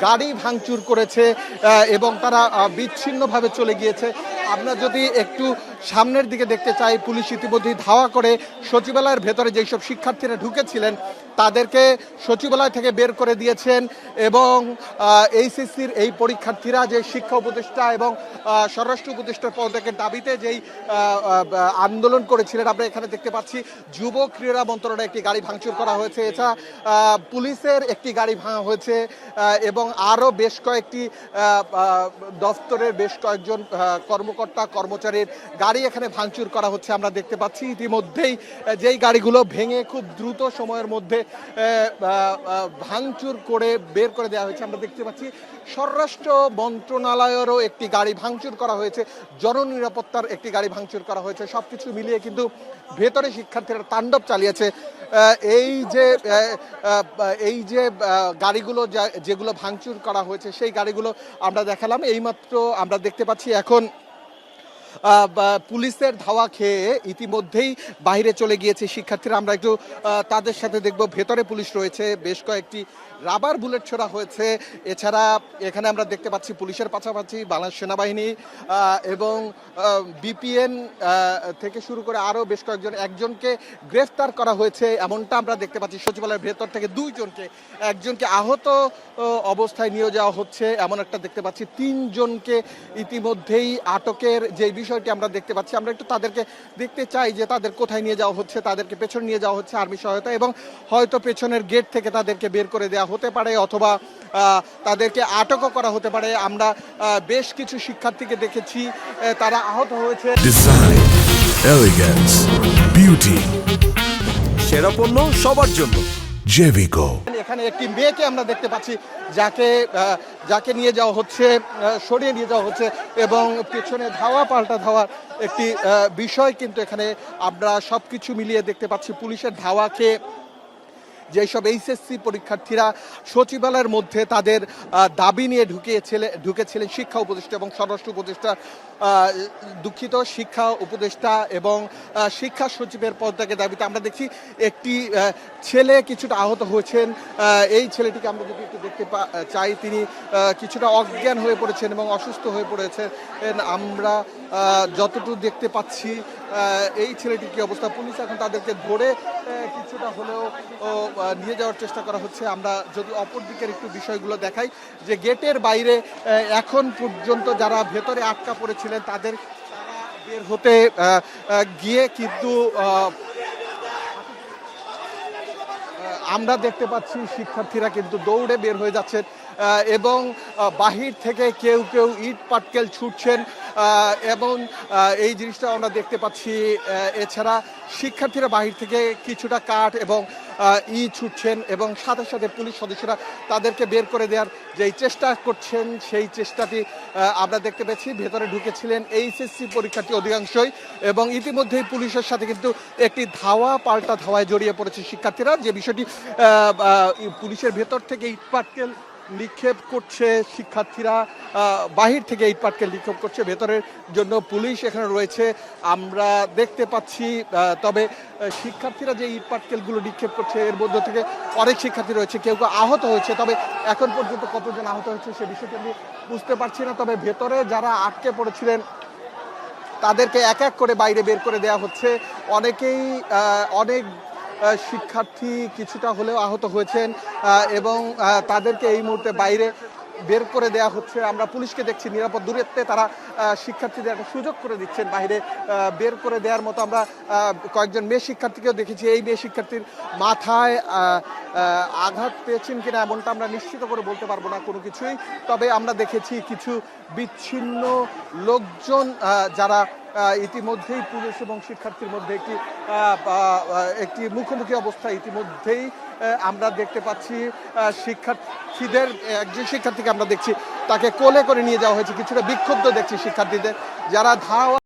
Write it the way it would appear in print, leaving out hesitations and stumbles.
গাড়ি ভাঙচুর করেছে এবং তারা বিচ্ছিন্নভাবে চলে গিয়েছে। আমরা যদি একটু সামনের দিকে দেখতে চাই, পুলিশ ইতিমধ্যেই ধাওয়া করে সচিবালয়ের ভেতরে যেসব শিক্ষার্থীরা ঢুকেছিলেন তাদেরকে সচিবালয় থেকে বের করে দিয়েছেন এবং এইচএসসির এই পরীক্ষার্থীরা যে শিক্ষা উপদেষ্টা এবং স্বরাষ্ট্র উপদেষ্টার পদত্যাগের দাবিতে যেই আন্দোলন করেছিলেন, আমরা এখানে দেখতে পাচ্ছি যুব ক্রীড়া মন্ত্রণালয়ে একটি গাড়ি ভাঙচুর করা হয়েছে, এছাড়া পুলিশের একটি গাড়ি ভাঙা হয়েছে এবং আরও বেশ কয়েকটি দফতরের বেশ কয়েকজন কর্মকর্তা কর্মচারীর গাড়ি এখানে ভাঙচুর করা হচ্ছে। আমরা দেখতে পাচ্ছি ইতিমধ্যেই যেই গাড়িগুলো ভেঙে খুব দ্রুত সময়ের মধ্যে ভাঙচুর করে বের করে দেওয়া হয়েছে। আমরা দেখতে পাচ্ছি স্বরাষ্ট্র মন্ত্রণালয়েরও একটি গাড়ি ভাঙচুর করা হয়েছে, জননিরাপত্তার একটি গাড়ি ভাঙচুর করা হয়েছে। সবকিছু মিলিয়ে কিন্তু ভেতরে শিক্ষার্থীরা তাণ্ডব চালিয়েছে। এই যে গাড়িগুলো যেগুলো ভাঙচুর করা হয়েছে সেই গাড়িগুলো আমরা দেখালাম। এইমাত্র আমরা দেখতে পাচ্ছি এখন পুলিশের ধাওয়া খেয়ে ইতিমধ্যেই বাইরে চলে গিয়েছে শিক্ষার্থীরা। আমরা একটু তাদের সাথে দেখব। ভেতরে পুলিশ রয়েছে, বেশ কয়েকটি রাবার বুলেট ছোড়া হয়েছে। এছাড়া এখানে আমরা দেখতে পাচ্ছি পুলিশের পাশাপাশি বাংলাদেশ সেনাবাহিনী এবং বিপিএন থেকে শুরু করে আরও বেশ একজনকে গ্রেফতার করা হয়েছে এমনটা আমরা দেখতে পাচ্ছি। সচিবালয়ের ভেতর থেকে একজনকে আহত অবস্থায় নিয়ে যাওয়া হচ্ছে এমন একটা দেখতে পাচ্ছি। 3 জনকে ইতিমধ্যেই আটকের যে বিষয়টি আমরা দেখতে পাচ্ছি। আমরা একটু তাদেরকে দেখতে চাই যে তাদের কোথায় নিয়ে যাওয়া হচ্ছে। তাদেরকে পেছনে নিয়ে যাওয়া হচ্ছে আর্মি সহায়তা এবং হয়তো পেছনের গেট থেকে তাদেরকে বের করে দেওয়া হতে পারে অথবা তাদেরকে আটকও করা হতে পারে। আমরা বেশ কিছু শিক্ষার্থীকে দেখেছি তারা আহত হয়েছে। ডিজাইন, এলিগেন্স, বিউটি, সেরা পণ্য সবার জন্য জেভিকো। এখানে একটি মেয়েকে আমরা দেখতে পাচ্ছি যাকে নিয়ে যাওয়া হচ্ছে, সরিয়ে নিয়ে যাওয়া হচ্ছে এবং পেছনে ধাওয়া পাল্টা ধাওয়ার একটি বিষয় কিন্তু এখানে আমরা সবকিছু মিলিয়ে দেখতে পাচ্ছি। পুলিশের ধাওয়া খেয়ে যেসব এইচএসসি পরীক্ষার্থীরা সচিবালয়ের মধ্যে তাদের দাবি নিয়ে ঢুকেছিলেন শিক্ষা উপদেষ্টা এবং স্বরাষ্ট্র উপদেষ্টা, দুঃখিত, শিক্ষা উপদেষ্টা এবং শিক্ষা সচিবের পদত্যাগের দাবিতে আমরা দেখছি একটি ছেলে কিছুটা আহত হয়েছেন। এই ছেলেটিকে আমরা যদি একটু দেখতে চাই, তিনি কিছুটা অজ্ঞান হয়ে পড়েছেন এবং অসুস্থ হয়ে পড়েছেন। আমরা যতটুকু দেখতে পাচ্ছি এই ছেলেটির কি অবস্থা, পুলিশ এখন তাদেরকে ধরে কিছুটা হলেও নিয়ে যাওয়ার চেষ্টা করা হচ্ছে। আমরা যদি অপর দিকের একটু বিষয়গুলো দেখাই, যে গেটের বাইরে এখন পর্যন্ত যারা ভেতরে আটকা পড়েছিলেন তারা বের হতে গিয়ে কিন্তু আমরা দেখতে পাচ্ছি শিক্ষার্থীরা কিন্তু দৌড়ে বের হয়ে যাচ্ছেন এবং বাহির থেকে কেউ ইট পাটকেল ছুটছেন এবং এই জিনিসটা আমরা দেখতে পাচ্ছি। এছাড়া শিক্ষার্থীরা বাহির থেকে কিছুটা কাঠ এবং ছুটছেন এবং সাথে সাথে পুলিশ সদস্যরা তাদেরকে বের করে দেওয়ার যেই চেষ্টা করছেন সেই চেষ্টাটি আমরা দেখতে পেয়েছি। ভেতরে ঢুকেছিলেন এইচএসসি পরীক্ষার্থী অধিকাংশই এবং ইতিমধ্যেই পুলিশের সাথে কিন্তু একটি ধাওয়া পাল্টা ধাওয়ায় জড়িয়ে পড়েছে শিক্ষার্থীরা। যে বিষয়টি পুলিশের ভেতর থেকে ইট পাটকেল নিক্ষেপ করছে, শিক্ষার্থীরা বাহির থেকে ইট পাটকেল নিক্ষেপ করছে, ভেতরের জন্য পুলিশ এখানে রয়েছে আমরা দেখতে পাচ্ছি। তবে শিক্ষার্থীরা যে ইট পাটকেলগুলো নিক্ষেপ করছে এর মধ্যে থেকে অনেক শিক্ষার্থী রয়েছে, কেউ আহত হয়েছে। তবে এখন পর্যন্ত কতজন আহত হয়েছে সে বিষয়টি আমি বুঝতে পারছি না। তবে ভেতরে যারা আটকে পড়েছিলেন তাদেরকে এক এক করে বাইরে বের করে দেওয়া হচ্ছে। অনেক শিক্ষার্থী কিছুটা হলেও আহত হয়েছেন এবং তাদেরকে এই মুহূর্তে বাইরে বের করে দেওয়া হচ্ছে। আমরা পুলিশকে দেখছি নিরাপদ দূরত্বে তারা শিক্ষার্থীদের একটা সুযোগ করে দিচ্ছেন বাইরে বের করে দেওয়ার মতো। আমরা কয়েকজন মেয়ে শিক্ষার্থীকেও দেখেছি। এই মেয়ে শিক্ষার্থীর মাথায় আঘাত পেয়েছেন কিনা এমনটা আমরা নিশ্চিত করে বলতে পারবো না কোনো কিছুই। তবে আমরা দেখেছি কিছু বিচ্ছিন্ন লোকজন যারা ইতিমধ্যেই পুলিশ এবং শিক্ষার্থীর মধ্যে একটি মুখোমুখি অবস্থা ইতিমধ্যেই আমরা দেখতে পাচ্ছি। শিক্ষার্থীদের একজন শিক্ষার্থীকে আমরা দেখছি তাকে কোলে করে নিয়ে যাওয়া হয়েছে। কিছুটা বিক্ষুব্ধ দেখছি শিক্ষার্থীদের যারা ধাওয়া